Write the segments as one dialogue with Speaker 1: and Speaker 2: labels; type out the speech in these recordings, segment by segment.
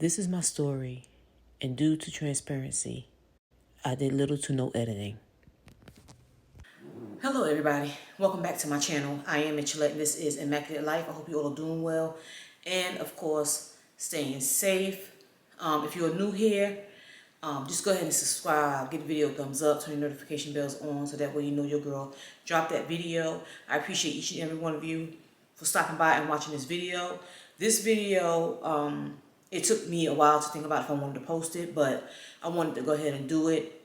Speaker 1: This is my story, and due to transparency, I did little to no editing. Hello everybody, welcome back to my channel. I am Michellette and this is Immaculate Life. I hope you all are doing well and of course staying safe. If you're new here, just go ahead and subscribe, give the video a thumbs up, turn your notification bells on so that way you know your girl dropped that video. I appreciate each and every one of you for stopping by and watching this video. This video, it took me a while to think about if I wanted to post it, but I wanted to go ahead and do it.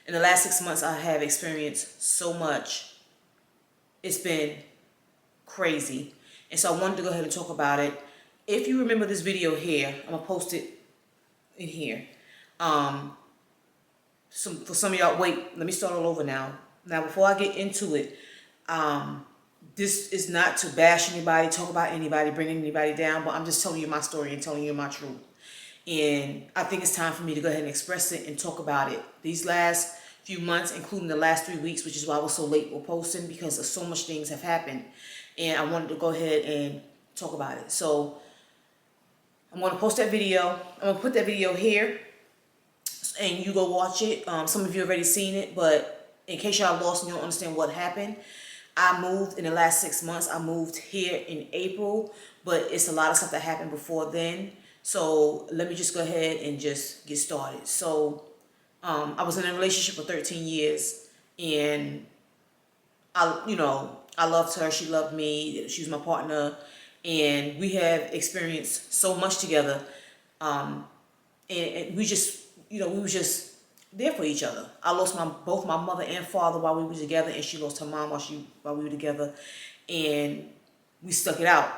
Speaker 1: In the last 6 months, I have experienced so much. It's been crazy. And so I wanted to go ahead and talk about it. If you remember this video here, I'm going to post it in here. For some of y'all, wait, let me start all over now. Now, before I get into it, this is not to bash anybody, talk about anybody, bring anybody down, but I'm just telling you my story and telling you my truth. And I think it's time for me to go ahead and express it and talk about it. These last few months, including the last 3 weeks, which is why I was so late with posting, because of so much things have happened. And I wanted to go ahead and talk about it. So I'm going to post that video. I'm going to put that video here and you go watch it. Some of you already seen it, but in case y'all lost and you don't understand what happened, I moved in the last 6 months. I moved here in April, but it's a lot of stuff that happened before then. So let me just go ahead and just get started. So I was in a relationship for 13 years and I loved her. She loved me. She was my partner. And we have experienced so much together. And we just, we were just there for each other. I lost both my mother and father while we were together, and she lost her mom while we were together, and we stuck it out.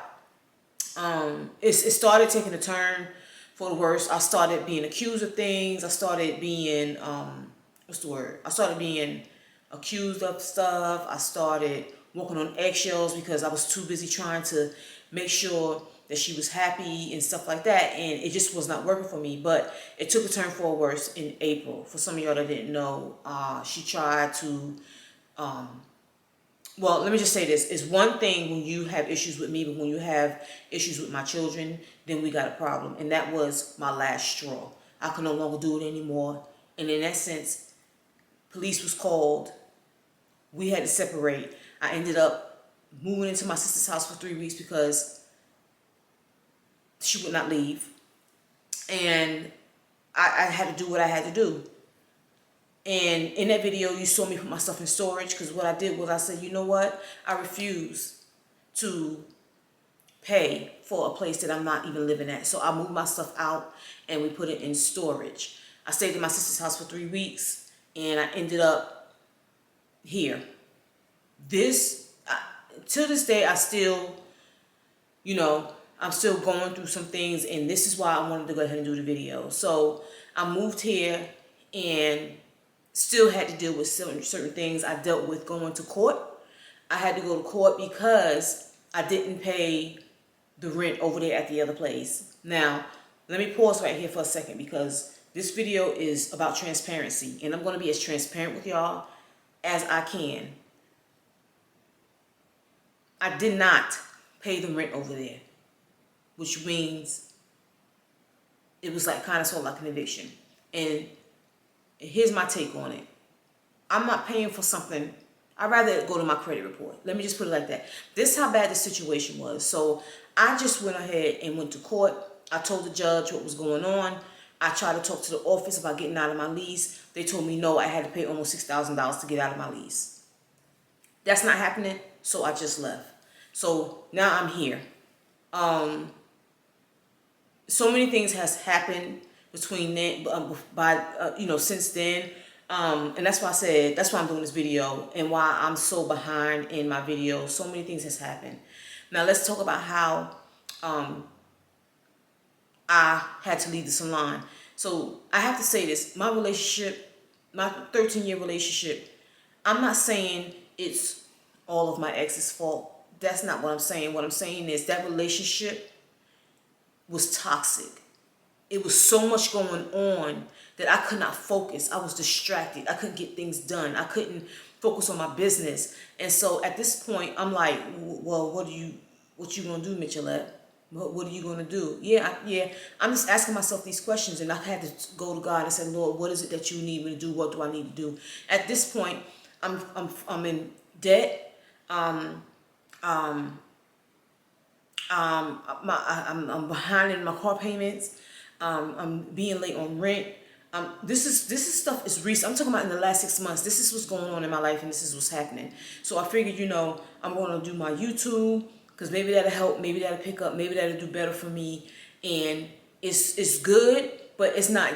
Speaker 1: It started taking a turn for the worse. I started being accused of things. I started being I started being accused of stuff. I started walking on eggshells because I was too busy trying to make sure that she was happy and stuff like that, and it just was not working for me. But it took a turn for worse in April. For some of y'all that didn't know, she tried to, well, let me just say this. It's one thing when you have issues with me, but when you have issues with my children, then we got a problem. And that was my last straw. I could no longer do it anymore. And in that sense, police was called. We had to separate. I ended up moving into my sister's house for 3 weeks because she would not leave. And I had to do what I had to do. And in that video, you saw me put my stuff in storage, because what I did was I said, you know what? I refuse to pay for a place that I'm not even living at. So I moved my stuff out and we put it in storage. I stayed in my sister's house for 3 weeks and I ended up here. To this day, I still, I'm still going through some things, and this is why I wanted to go ahead and do the video. So I moved here and still had to deal with certain things. I dealt with going to court. I had to go to court because I didn't pay the rent over there at the other place. Now, let me pause right here for a second, because this video is about transparency, and I'm going to be as transparent with y'all as I can. I did not pay the rent over there, which means it was like kind of sort of like an eviction. And here's my take on it. I'm not paying for something. I'd rather go to my credit report. Let me just put it like that. This is how bad the situation was. So I just went ahead and went to court. I told the judge what was going on. I tried to talk to the office about getting out of my lease. They told me no, I had to pay almost $6,000 to get out of my lease. That's not happening, so I just left. So now I'm here. So many things has happened between then, since then. And that's why I said, that's why I'm doing this video and why I'm so behind in my videos. So many things has happened. Now let's talk about how I had to leave the salon. So I have to say this, my relationship, my 13-year relationship, I'm not saying it's all of my ex's fault. That's not what I'm saying. What I'm saying is that relationship was toxic. It was so much going on that I could not focus. I was distracted. I couldn't get things done. I couldn't focus on my business. And so at this point, I'm like, well, what you gonna do, Michellette? What are you going to do? Yeah. I'm just asking myself these questions, and I had to go to God and say, Lord, what is it that you need me to do? What do I need to do? At this point, I'm in debt. I'm behind in my car payments. I'm being late on rent. This is stuff is recent. I'm talking about in the last 6 months. This is what's going on in my life, and this is what's happening. So I figured, I'm going to do my YouTube, because maybe that'll help. Maybe that'll pick up. Maybe that'll do better for me. And it's good, but it's not.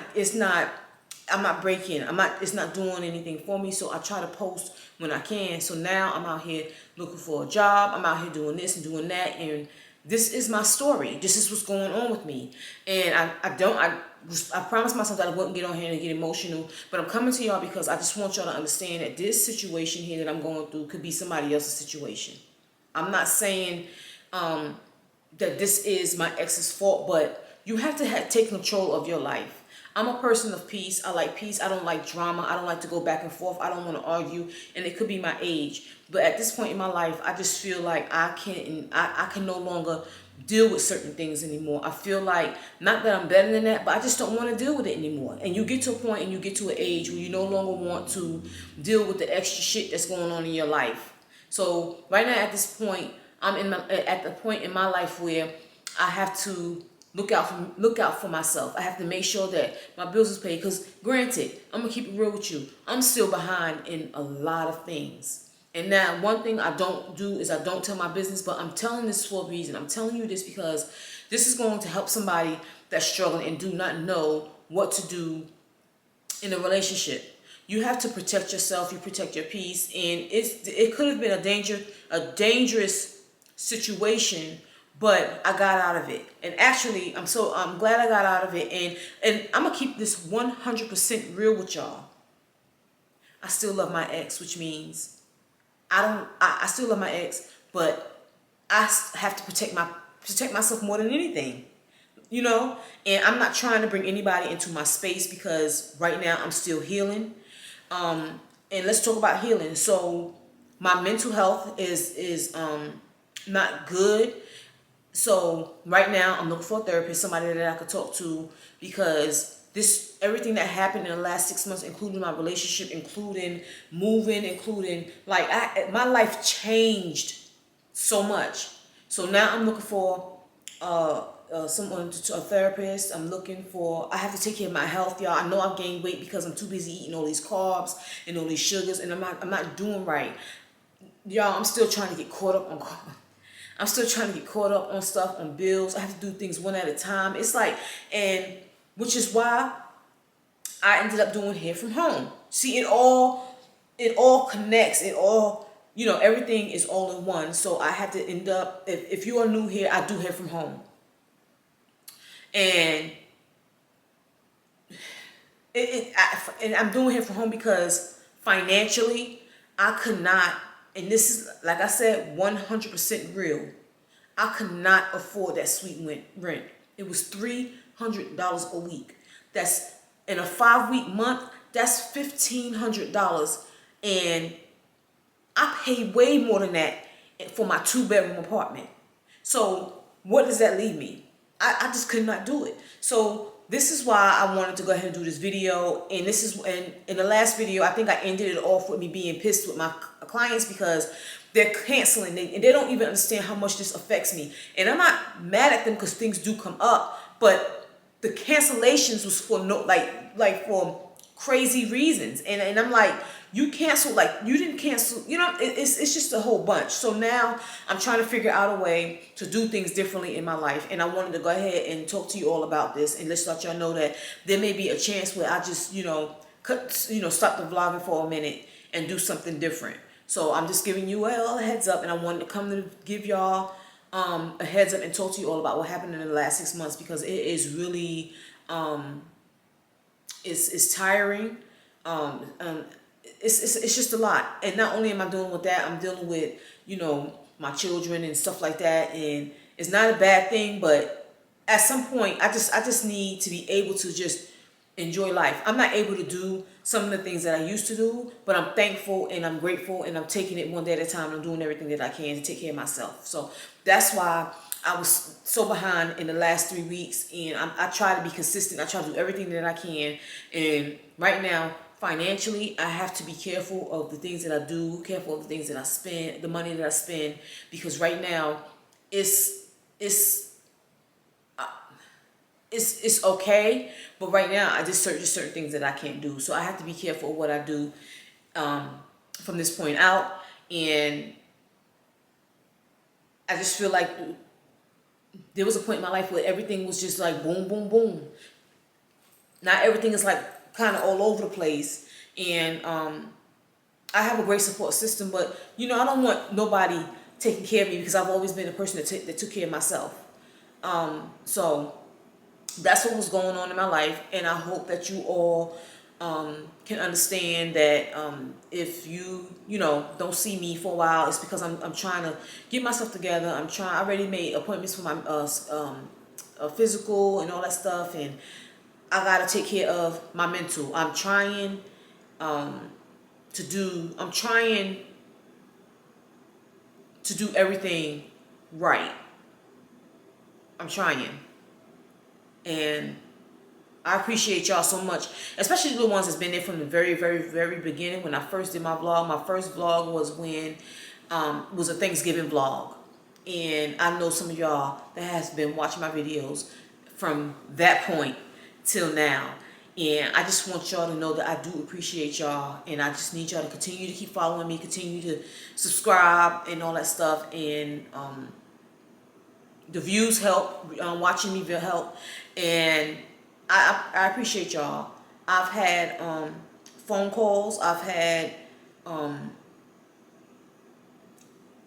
Speaker 1: I'm not breaking. It's not doing anything for me. So I try to post when I can. So now I'm out here looking for a job. I'm out here doing this and doing that, and this is my story. This is what's going on with me. And I promised myself that I wouldn't get on here and get emotional, but I'm coming to y'all because I just want y'all to understand that this situation here that I'm going through could be somebody else's situation. I'm not saying that this is my ex's fault, but you have to take control of your life. I'm a person of peace. I like peace. I don't like drama. I don't like to go back and forth. I don't want to argue, and it could be my age. But at this point in my life, I just feel like I can no longer deal with certain things anymore. I feel like, not that I'm better than that, but I just don't want to deal with it anymore. And you get to a point and you get to an age where you no longer want to deal with the extra shit that's going on in your life. So right now at this point, I'm at the point in my life where I have to look out for myself. I have to make sure that my bills is paid. Because granted, I'm gonna keep it real with you, I'm still behind in a lot of things. And now one thing I don't do is I don't tell my business, but I'm telling this for a reason. I'm telling you this because this is going to help somebody that's struggling and do not know what to do in a relationship. You have to protect yourself. You protect your peace, and it could have been a dangerous situation, but I got out of it. And actually, I'm glad I got out of it. And I'm gonna keep this 100% real with y'all. I still love my ex, which means I still love my ex, but I have to protect myself more than anything. And I'm not trying to bring anybody into my space because right now I'm still healing. And let's talk about healing. So my mental health is not good. So right now I'm looking for a therapist, somebody that I could talk to, because everything that happened in the last 6 months, including my relationship, including moving, including my life changed so much. So now I'm looking for a therapist. I have to take care of my health, y'all. I know I've gained weight because I'm too busy eating all these carbs and all these sugars, and I'm not doing right. Y'all, I'm still trying to get caught up on stuff, on bills. I have to do things one at a time. It's like, and which is why I ended up doing hair from home. See, it all connects. It all, everything is all in one. So I had to end up, if you are new here, I do hair from home. And and I'm doing hair from home because financially I could not, and this is, like I said, 100% real, I could not afford that sweet rent. It was $300 a week. That's in a 5-week month. That's $1,500, and I paid way more than that for my 2-bedroom apartment. So what does that leave me? I just could not do it. So this is why I wanted to go ahead and do this video. And in the last video, I think I ended it off with me being pissed with my clients because they're canceling, and they don't even understand how much this affects me. And I'm not mad at them because things do come up, but the cancellations was for for crazy reasons. And I'm like, you canceled, you didn't cancel, it's just a whole bunch. So now I'm trying to figure out a way to do things differently in my life. And I wanted to go ahead and talk to you all about this, and let's let y'all know that there may be a chance where I just, stop the vlogging for a minute and do something different. So I'm just giving you all a heads up, and I wanted to come to give y'all a heads up and talk to you all about what happened in the last 6 months, because it is really, it's tiring. It's just a lot. And not only am I dealing with that, I'm dealing with, my children and stuff like that. And it's not a bad thing, but at some point I just need to be able to just enjoy life. I'm not able to do some of the things that I used to do, but I'm thankful and I'm grateful, and I'm taking it one day at a time. I'm doing everything that I can to take care of myself. So that's why I was so behind in the last 3 weeks, and I try to be consistent. I try to do everything that I can. And right now, financially, I have to be careful of the things that I do, careful of the things that I spend, the money that I spend, because right now, it's it's it's okay, but right now I just certain things that I can't do. So I have to be careful of what I do from this point out. And I just feel like there was a point in my life where everything was just like boom, boom, boom. Now everything is like kind of all over the place. And I have a great support system, but I don't want nobody taking care of me, because I've always been a person that took care of myself. So that's what was going on in my life, and I hope that you all can understand that if you don't see me for a while, it's because I'm trying to get myself together. I already made appointments for my physical and all that stuff, and I gotta take care of my mental. I'm trying to do everything right. I'm trying. And I appreciate y'all so much, especially the ones that's been there from the very, very, very beginning. When I first did my vlog, my first vlog was when was a Thanksgiving vlog. And I know some of y'all that has been watching my videos from that point till now. And I just want y'all to know that I do appreciate y'all, and I just need y'all to continue to keep following me, continue to subscribe and all that stuff. And the views help, watching me will help, and I appreciate y'all. I've had phone calls. I've had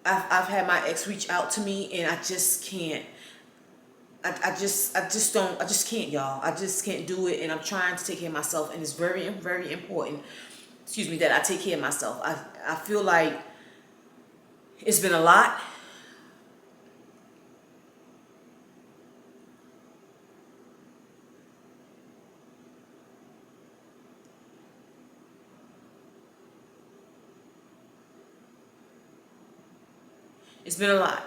Speaker 1: my ex reach out to me, and I just can't. I just can't, y'all. I just can't do it, and I'm trying to take care of myself, and it's very, very important, excuse me, that I take care of myself. I feel like it's been a lot. It's been a lot,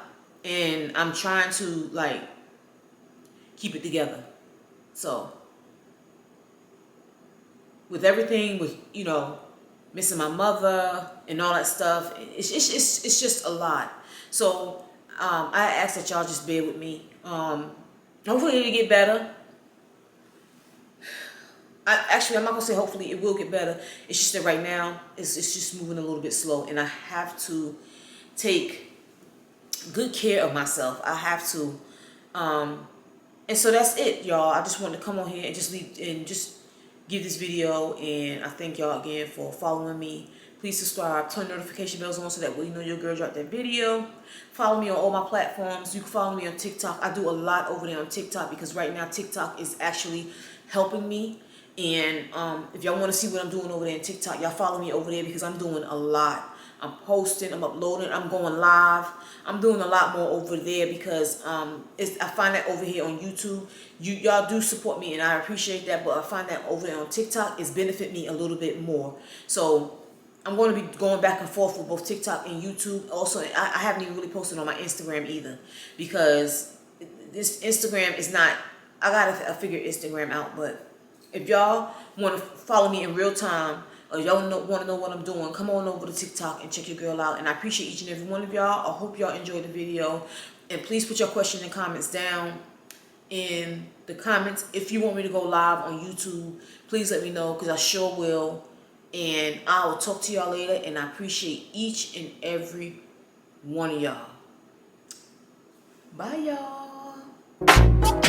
Speaker 1: and I'm trying to keep it together. So with everything, with missing my mother and all that stuff, it's just a lot. So I ask that y'all just bear with me. Hopefully it'll get better. I'm not gonna say hopefully it will get better. It's just that right now it's just moving a little bit slow, and I have to take good care of myself. I have to. And so that's it, y'all. I just wanted to come on here and just give this video, and I thank y'all again for following me. Please subscribe, turn notification bells on so that way you know your girl dropped that video. Follow me on all my platforms. You can follow me on TikTok. I do a lot over there on TikTok, because right now TikTok is actually helping me. And if y'all want to see what I'm doing over there on TikTok, y'all follow me over there, because I'm doing a lot. I'm posting, I'm uploading, I'm going live. I'm doing a lot more over there, because I find that over here on YouTube, y'all do support me, and I appreciate that, but I find that over there on TikTok is benefit me a little bit more. So I'm going to be going back and forth with both TikTok and YouTube. Also, I haven't even really posted on my Instagram either, because this Instagram is not, I gotta figure Instagram out. But if y'all want to follow me in real time, or y'all want to know what I'm doing, come on over to TikTok and check your girl out. And I appreciate each and every one of y'all. I hope y'all enjoyed the video. And please put your question and comments down in the comments. If you want me to go live on YouTube, please let me know, because I sure will. And I will talk to y'all later. And I appreciate each and every one of y'all. Bye, y'all.